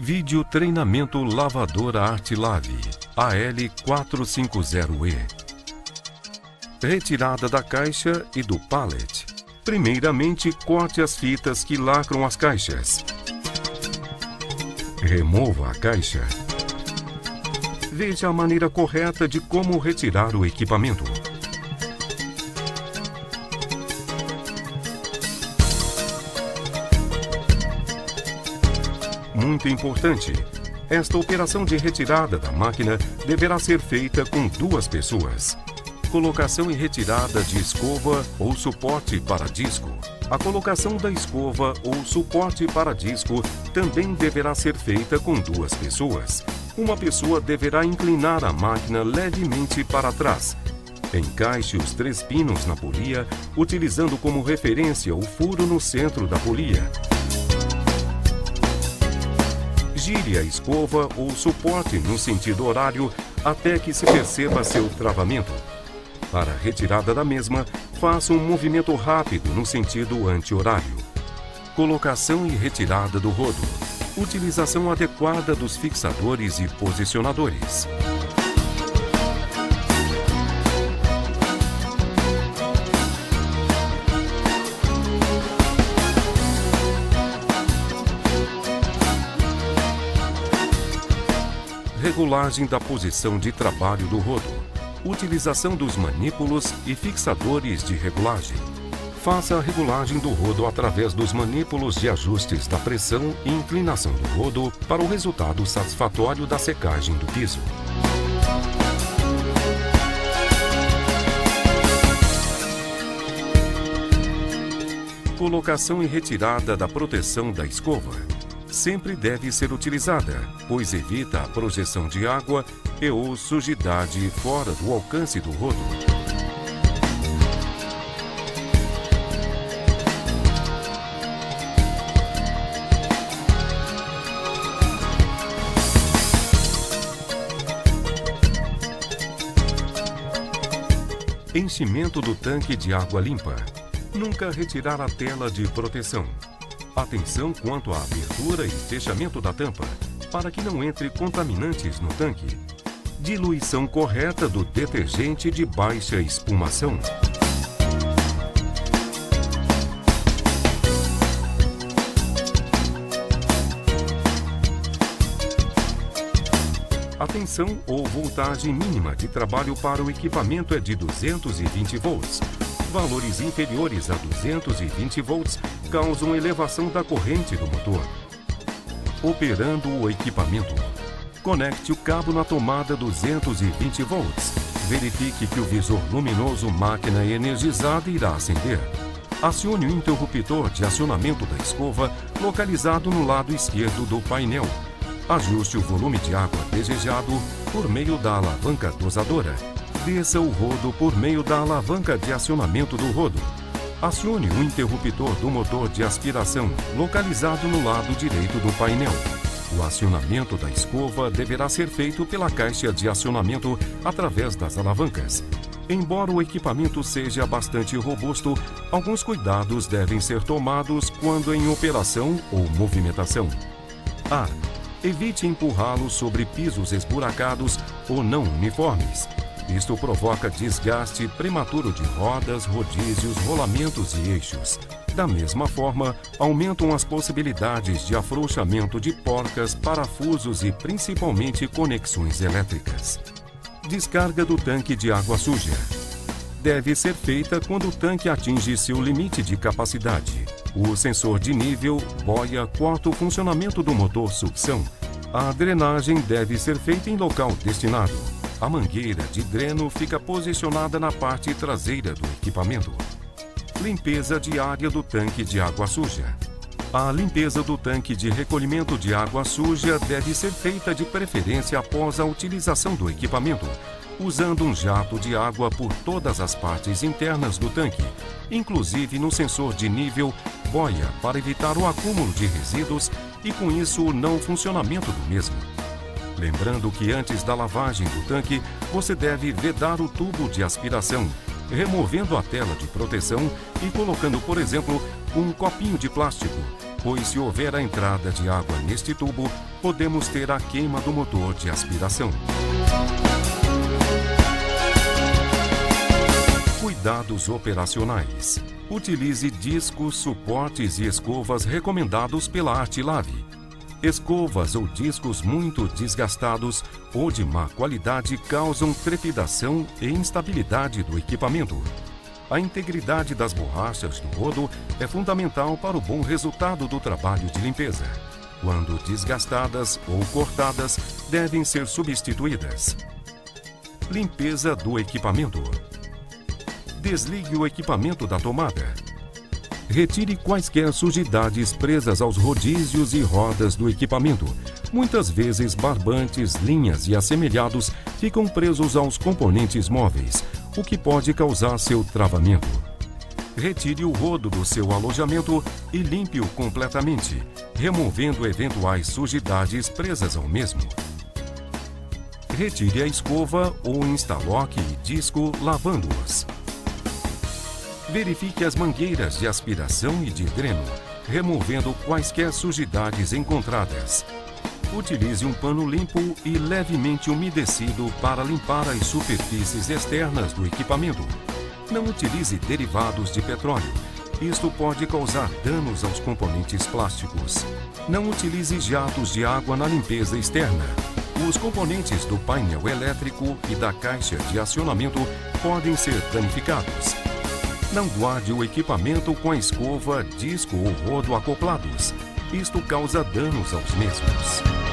Vídeo treinamento lavadora Artilave AL450E. Retirada da caixa e do pallet. Primeiramente, corte as fitas que lacram as caixas. Remova a caixa. Veja a maneira correta de como retirar o equipamento. Muito importante, esta operação de retirada da máquina deverá ser feita com 2 pessoas. Colocação e retirada de escova ou suporte para disco. A colocação da escova ou suporte para disco também deverá ser feita com 2 pessoas. Uma pessoa deverá inclinar a máquina levemente para trás. Encaixe os 3 pinos na polia, utilizando como referência o furo no centro da polia. Gire a escova ou suporte no sentido horário até que se perceba seu travamento. Para a retirada da mesma, faça um movimento rápido no sentido anti-horário. Colocação e retirada do rodo. Utilização adequada dos fixadores e posicionadores. Regulagem da posição de trabalho do rodo. Utilização dos manípulos e fixadores de regulagem. Faça a regulagem do rodo através dos manípulos de ajustes da pressão e inclinação do rodo para o resultado satisfatório da secagem do piso. Colocação e retirada da proteção da escova. Sempre deve ser utilizada, pois evita a projeção de água e ou sujidade fora do alcance do rodo. Enchimento do tanque de água limpa. Nunca retirar a tela de proteção. Atenção quanto à abertura e fechamento da tampa, para que não entre contaminantes no tanque. Diluição correta do detergente de baixa espumação. A tensão ou voltagem mínima de trabalho para o equipamento é de 220 volts. Valores inferiores a 220 volts causam elevação da corrente do motor. Operando o equipamento. Conecte o cabo na tomada 220 volts. Verifique que o visor luminoso máquina energizada irá acender. Acione o interruptor de acionamento da escova localizado no lado esquerdo do painel. Ajuste o volume de água desejado por meio da alavanca dosadora. Desça o rodo por meio da alavanca de acionamento do rodo. Acione o interruptor do motor de aspiração, localizado no lado direito do painel. O acionamento da escova deverá ser feito pela caixa de acionamento através das alavancas. Embora o equipamento seja bastante robusto, alguns cuidados devem ser tomados quando em operação ou movimentação. A. Evite empurrá-lo sobre pisos esburacados ou não uniformes. Isto provoca desgaste prematuro de rodas, rodízios, rolamentos e eixos. Da mesma forma, aumentam as possibilidades de afrouxamento de porcas, parafusos e principalmente conexões elétricas. Descarga do tanque de água suja. Deve ser feita quando o tanque atinge seu limite de capacidade. O sensor de nível, boia, corta o funcionamento do motor sucção. A drenagem deve ser feita em local destinado. A mangueira de dreno fica posicionada na parte traseira do equipamento. Limpeza diária do tanque de água suja. A limpeza do tanque de recolhimento de água suja deve ser feita de preferência após a utilização do equipamento, usando um jato de água por todas as partes internas do tanque, inclusive no sensor de nível, boia, para evitar o acúmulo de resíduos e, com isso, o não funcionamento do mesmo. Lembrando que antes da lavagem do tanque, você deve vedar o tubo de aspiração, removendo a tela de proteção e colocando, por exemplo, um copinho de plástico, pois se houver a entrada de água neste tubo, podemos ter a queima do motor de aspiração. Cuidados operacionais. Utilize discos, suportes e escovas recomendados pela Artilave. Escovas ou discos muito desgastados ou de má qualidade causam trepidação e instabilidade do equipamento. A integridade das borrachas do rodo é fundamental para o bom resultado do trabalho de limpeza. Quando desgastadas ou cortadas, devem ser substituídas. Limpeza do equipamento. Desligue o equipamento da tomada. Retire quaisquer sujidades presas aos rodízios e rodas do equipamento. Muitas vezes, barbantes, linhas e assemelhados ficam presos aos componentes móveis, o que pode causar seu travamento. Retire o rodo do seu alojamento e limpe-o completamente, removendo eventuais sujidades presas ao mesmo. Retire a escova ou instaloque e disco lavando-os. Verifique as mangueiras de aspiração e de dreno, removendo quaisquer sujidades encontradas. Utilize um pano limpo e levemente umedecido para limpar as superfícies externas do equipamento. Não utilize derivados de petróleo. Isto pode causar danos aos componentes plásticos. Não utilize jatos de água na limpeza externa. Os componentes do painel elétrico e da caixa de acionamento podem ser danificados. Não guarde o equipamento com a escova, disco ou rodo acoplados. Isto causa danos aos mesmos.